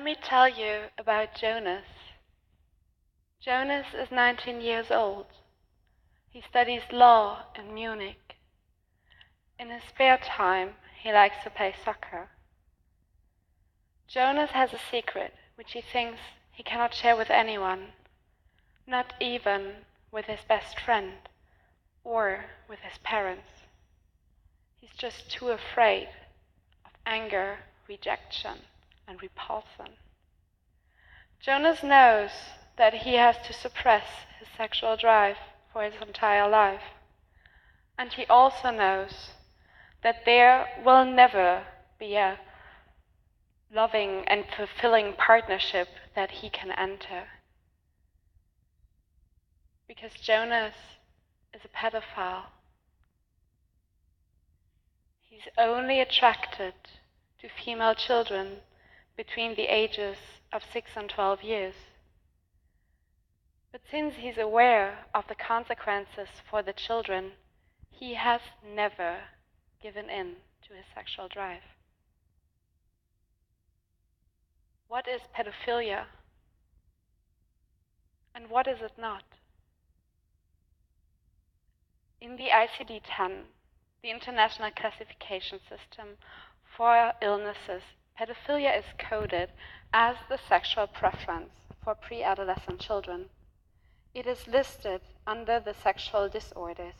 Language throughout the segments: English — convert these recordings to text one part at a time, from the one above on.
Let me tell you about Jonas. Jonas is 19 years old. He studies law in Munich. In his spare time, he likes to play soccer. Jonas has a secret which he thinks he cannot share with anyone, not even with his best friend or with his parents. He's just too afraid of anger, rejection, and repulsion. Jonas knows that he has to suppress his sexual drive for his entire life. And he also knows that there will never be a loving and fulfilling partnership that he can enter. Because Jonas is a pedophile. He's only attracted to female children between the ages of 6 and 12 years. But since he's aware of the consequences for the children, he has never given in to his sexual drive. What is pedophilia? And what is it not? In the ICD-10, the International Classification System for Illnesses, pedophilia is coded as the sexual preference for pre-adolescent children. It is listed under the sexual disorders.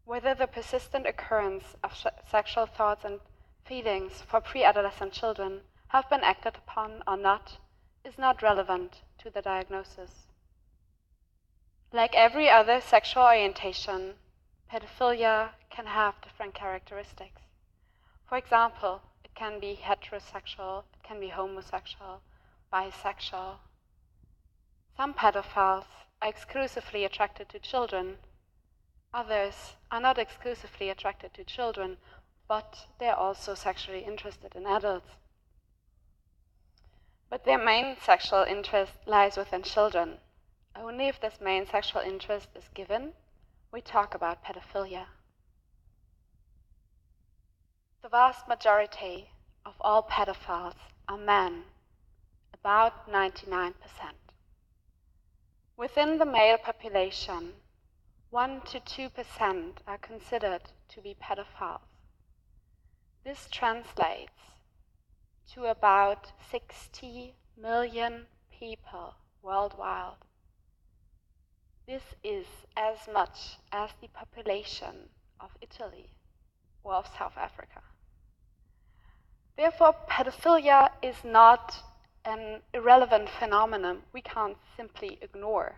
Whether the persistent occurrence of sexual thoughts and feelings for pre-adolescent children have been acted upon or not is not relevant to the diagnosis. Like every other sexual orientation, pedophilia can have different characteristics. For example, it can be heterosexual, it can be homosexual, bisexual. Some pedophiles are exclusively attracted to children. Others are not exclusively attracted to children, but they are also sexually interested in adults. But their main sexual interest lies within children. Only if this main sexual interest is given, we talk about pedophilia. The vast majority of all pedophiles are men, about 99%. Within the male population, 1 to 2% are considered to be pedophiles. This translates to about 60 million people worldwide. This is as much as the population of Italy or of South Africa. Therefore, pedophilia is not an irrelevant phenomenon we can't simply ignore.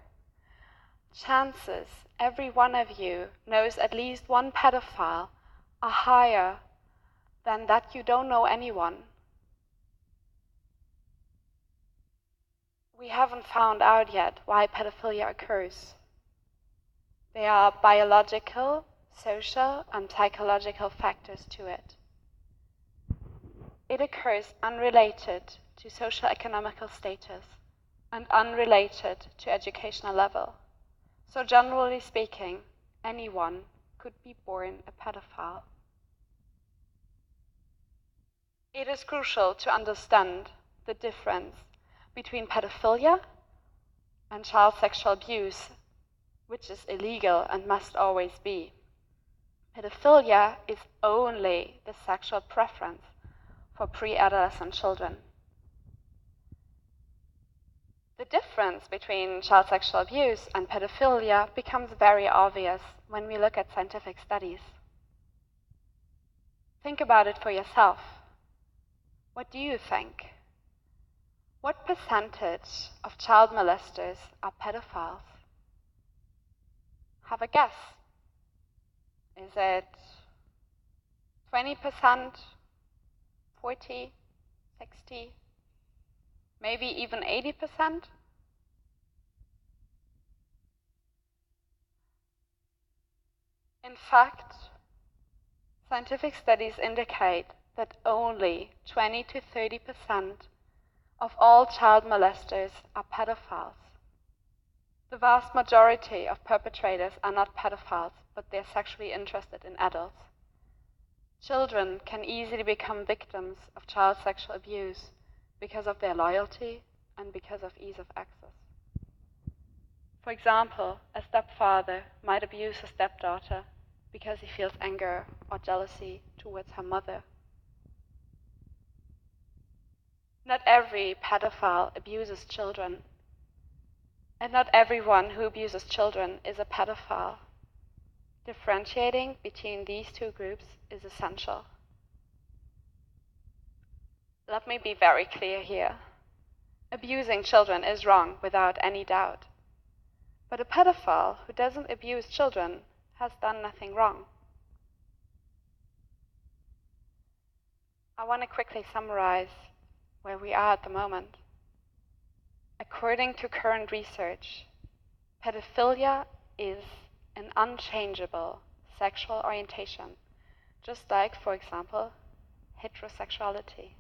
Chances every one of you knows at least one pedophile are higher than that you don't know anyone. We haven't found out yet why pedophilia occurs. There are biological, social, and psychological factors to it. It occurs unrelated to socio-economical status and unrelated to educational level. So generally speaking, anyone could be born a pedophile. It is crucial to understand the difference between pedophilia and child sexual abuse, which is illegal and must always be. Pedophilia is only the sexual preference for pre-adolescent children. The difference between child sexual abuse and pedophilia becomes very obvious when we look at scientific studies. Think about it for yourself. What do you think? What percentage of child molesters are pedophiles? Have a guess. Is it 20%, 40, 60, maybe even 80%? In fact, scientific studies indicate that only 20 to 30% of all child molesters are pedophiles. The vast majority of perpetrators are not pedophiles, but they're sexually interested in adults. Children can easily become victims of child sexual abuse because of their loyalty and because of ease of access. For example, a stepfather might abuse a stepdaughter because he feels anger or jealousy towards her mother. Not every pedophile abuses children, and not everyone who abuses children is a pedophile. Differentiating between these two groups is essential. Let me be very clear here. Abusing children is wrong without any doubt. But a pedophile who doesn't abuse children has done nothing wrong. I want to quickly summarize where we are at the moment. According to current research, pedophilia is an unchangeable sexual orientation, just like, for example, heterosexuality.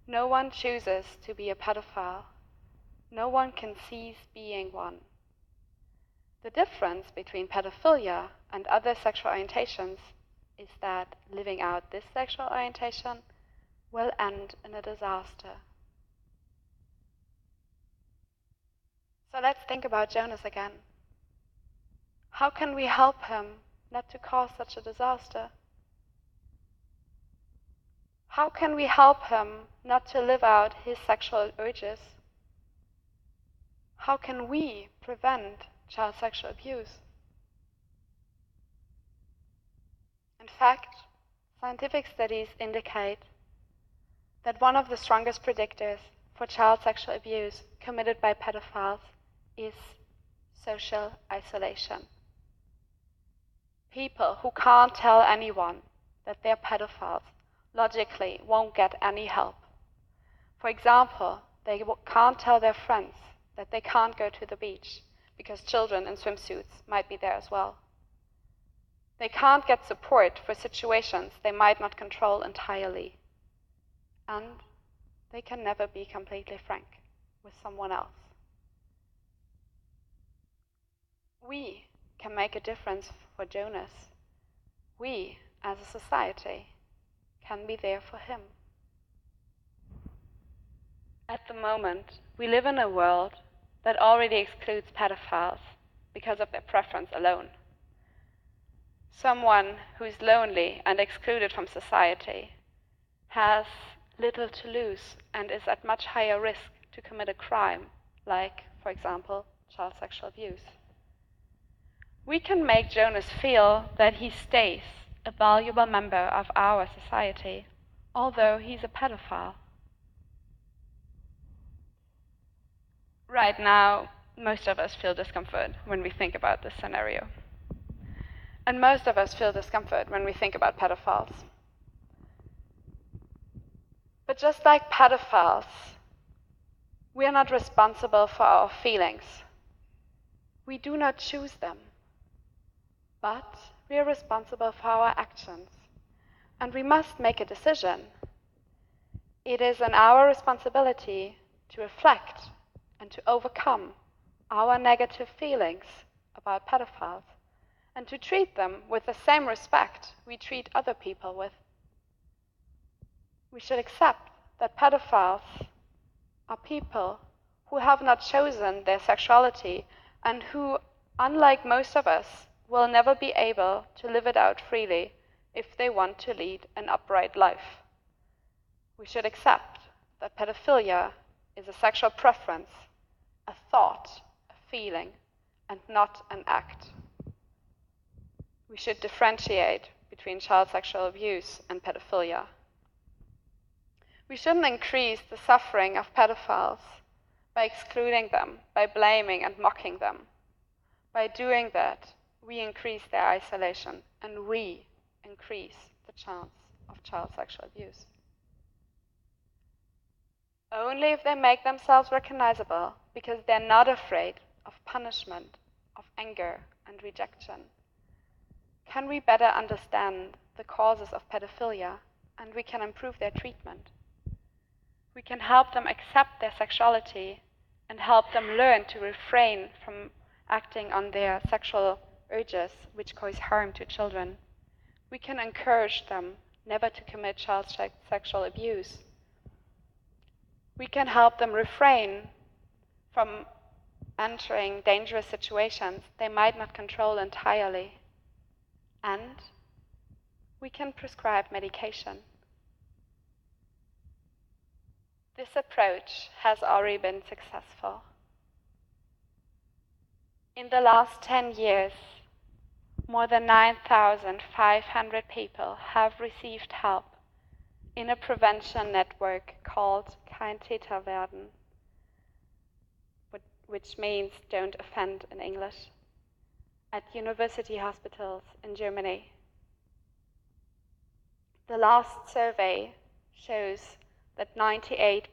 No one chooses to be a pedophile. No one can cease being one. The difference between pedophilia and other sexual orientations is that living out this sexual orientation will end in a disaster. So let's think about Jonas again. How can we help him not to cause such a disaster? How can we help him not to live out his sexual urges? How can we prevent child sexual abuse? In fact, scientific studies indicate that one of the strongest predictors for child sexual abuse committed by pedophiles is social isolation. People who can't tell anyone that they're pedophiles logically won't get any help. For example, they can't tell their friends that they can't go to the beach because children in swimsuits might be there as well. They can't get support for situations they might not control entirely. And they can never be completely frank with someone else. We can make a difference for Jonas. We, as a society, can be there for him. At the moment, we live in a world that already excludes pedophiles because of their preference alone. Someone who is lonely and excluded from society has little to lose and is at much higher risk to commit a crime, like, for example, child sexual abuse. We can make Jonas feel that he stays a valuable member of our society, although he's a pedophile. Right now, most of us feel discomfort when we think about this scenario. And most of us feel discomfort when we think about pedophiles. But just like pedophiles, we are not responsible for our feelings. We do not choose them. But we are responsible for our actions. And we must make a decision. It is in our responsibility to reflect and to overcome our negative feelings about pedophiles and to treat them with the same respect we treat other people with. We should accept that pedophiles are people who have not chosen their sexuality and who, unlike most of us, will never be able to live it out freely if they want to lead an upright life. We should accept that pedophilia is a sexual preference, a thought, a feeling, and not an act. We should differentiate between child sexual abuse and pedophilia. We shouldn't increase the suffering of pedophiles by excluding them, by blaming and mocking them. By doing that, we increase their isolation and we increase the chance of child sexual abuse. Only if they make themselves recognizable, because they're not afraid of punishment, of anger and rejection, can we better understand the causes of pedophilia and we can improve their treatment. We can help them accept their sexuality and help them learn to refrain from acting on their sexual urges which cause harm to children. We can encourage them never to commit child sexual abuse. We can help them refrain from entering dangerous situations they might not control entirely. And we can prescribe medication. This approach has already been successful. In the last 10 years, more than 9,500 people have received help in a prevention network called Kein Täter werden, which means don't offend in English, at university hospitals in Germany. The last survey shows that 98%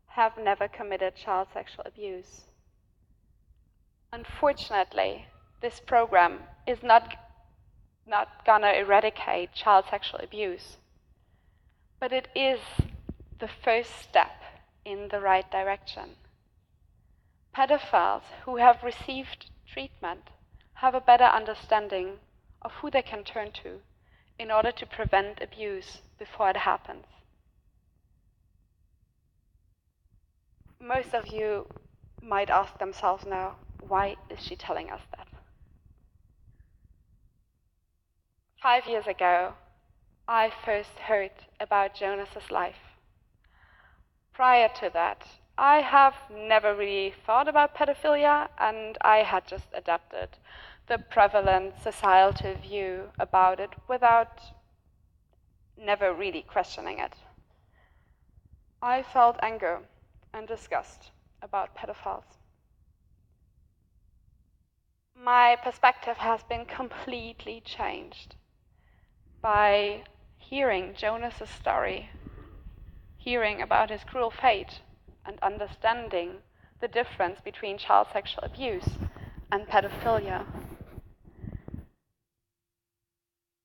have never committed child sexual abuse. Unfortunately, this program is not gonna eradicate child sexual abuse, but it is the first step in the right direction. Pedophiles who have received treatment have a better understanding of who they can turn to in order to prevent abuse before it happens. Most of you might ask themselves now, why is she telling us that? 5 years ago, I first heard about Jonas's life. Prior to that, I have never really thought about pedophilia, and I had just adapted the prevalent societal view about it without never really questioning it. I felt anger and disgust about pedophiles. My perspective has been completely changed by hearing Jonas's story, hearing about his cruel fate, and understanding the difference between child sexual abuse and pedophilia.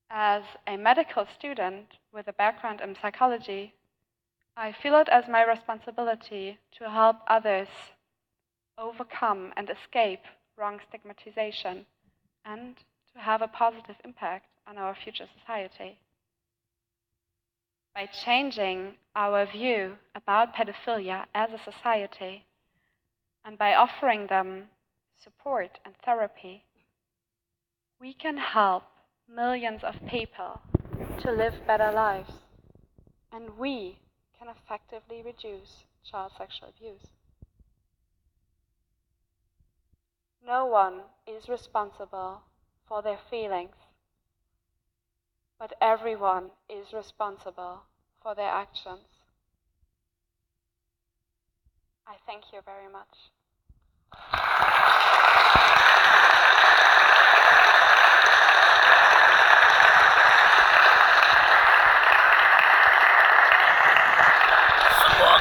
As a medical student with a background in psychology, I feel it as my responsibility to help others overcome and escape wrong stigmatization and to have a positive impact on our future society. By changing our view about pedophilia as a society and by offering them support and therapy, we can help millions of people to live better lives, and we can effectively reduce child sexual abuse. No one is responsible for their feelings, but everyone is responsible for their actions. I thank you very much.